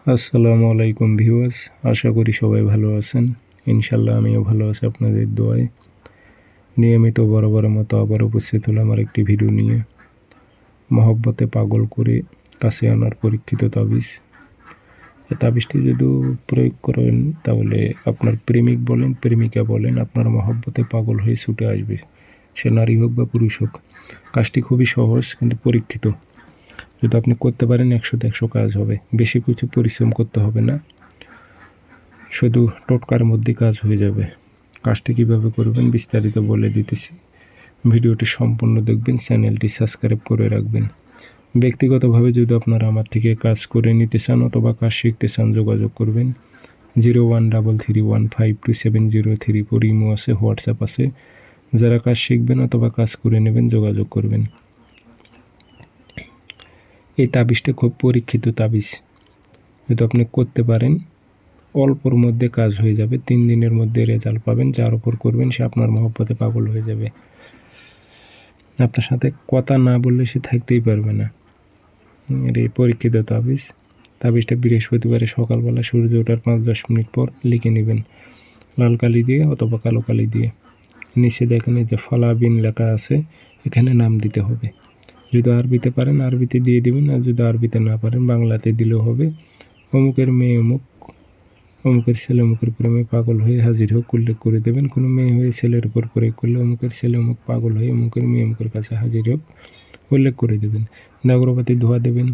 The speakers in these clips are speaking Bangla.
আসসালামু আলাইকুম ভিউয়ার্স, আশা করি সবাই ভালো আছেন। ইনশাল্লাহ আমিও ভালো আছি আপনাদের দোয়ায়। নিয়মিত বরাবরের মতো আবার উপস্থিত হলাম আরেকটি ভিডিও নিয়ে। মহব্বতে পাগল করে কাছে আনার পরীক্ষিত তাবিজ। এই তাবিজটি যদি প্রয়োগ করেন তাহলে আপনার প্রেমিক বলেন, প্রেমিকা বলেন, আপনার মহব্বতে পাগল হয়ে ছুটে আসবে। সে নারী হোক বা পুরুষ হোক। কাজটি খুবই সহজ কিন্তু পরীক্ষিত। যদি আপনি করতে পারেন 100তে 100 কাজ হবে। বেশি কিছু পরিশ্রম করতে হবে না, শুধু টোটকার মধ্যে কাজ হয়ে যাবে। কাজটি কীভাবে করবেন বিস্তারিত বলে দিতেছি। ভিডিওটি সম্পূর্ণ দেখবেন, চ্যানেলটি সাবস্ক্রাইব করে রাখবেন। ব্যক্তিগতভাবে যদি আপনারা আমার থেকে কাজ করে নিতে চান অথবা কাজ শিখতে চান যোগাযোগ করবেন। 0133152703 ইমো আছে, হোয়াটসঅ্যাপ আছে। যারা কাজ শিখবেন অথবা কাজ করে নেবেন যোগাযোগ করবেন। এই তাবিজটা খুব পরীক্ষিত তাবিজ। যদি আপনি করতে পারেন অল্পর মধ্যে কাজ হয়ে যাবে। 3 দিনের মধ্যে রেজাল্ট পাবেন। যার উপর করবেন সে আপনার মহব্বতে পাগল হয়ে যাবে। আপনার সাথে কথা না বললে সে থাকতেই পারবে না। এই পরীক্ষিত তাবিজ। তাবিজটা বৃহস্পতিবারে সকালবেলা সূর্য ওঠার 5-10 মিনিট পর লিখে নেবেন, লাল কালি দিয়ে অথবা কালো কালি দিয়ে। নিচে দেখেন এই যে ফালা বিন লেখা আছে, এখানে নাম দিতে হবে। যদি আরবিতে পারেন আরবিতে দিয়ে দেবেন, আর যদি আরবিতে না পারেন বাংলাতে দিলেও হবে। অমুকের মেয়ে অমুক, অমুকের ছেলে অমুকের প্রেমে পাগল হয়ে হাজির হোক উল্লেখ করে দেবেন। কোনো মেয়ে হয়ে ছেলের উপর প্রয়োগ করলে অমুকের ছেলে অমুক পাগল হয়ে অমুকের মেয়ে অমুকের কাছে হাজির হোক উল্লেখ করে দেবেন। আগরবাতি ধোয়া দেবেন,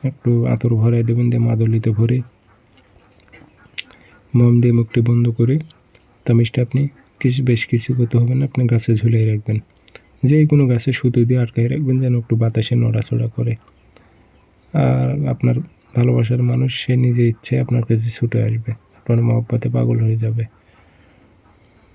একটু আতর ভরাই দেবেন, দিয়ে মাদুলিতে ভরে মোম দিয়ে মুখটি বন্ধ করে তাবিজটা আপনি বেশ কিছু করতে হবে না, আপনি গাছে ঝুলিয়ে রাখবেন। যে কোনো গাছে সুতো দিয়ে আটকায় রাখবেন যেন একটু বাতাসে নড়াচড়া করে। আর আপনার ভালোবাসার মানুষ সে নিজে ইচ্ছে আপনার কাছে ছুটে আসবে, আপনার মহব্বতে পাগল হয়ে যাবে।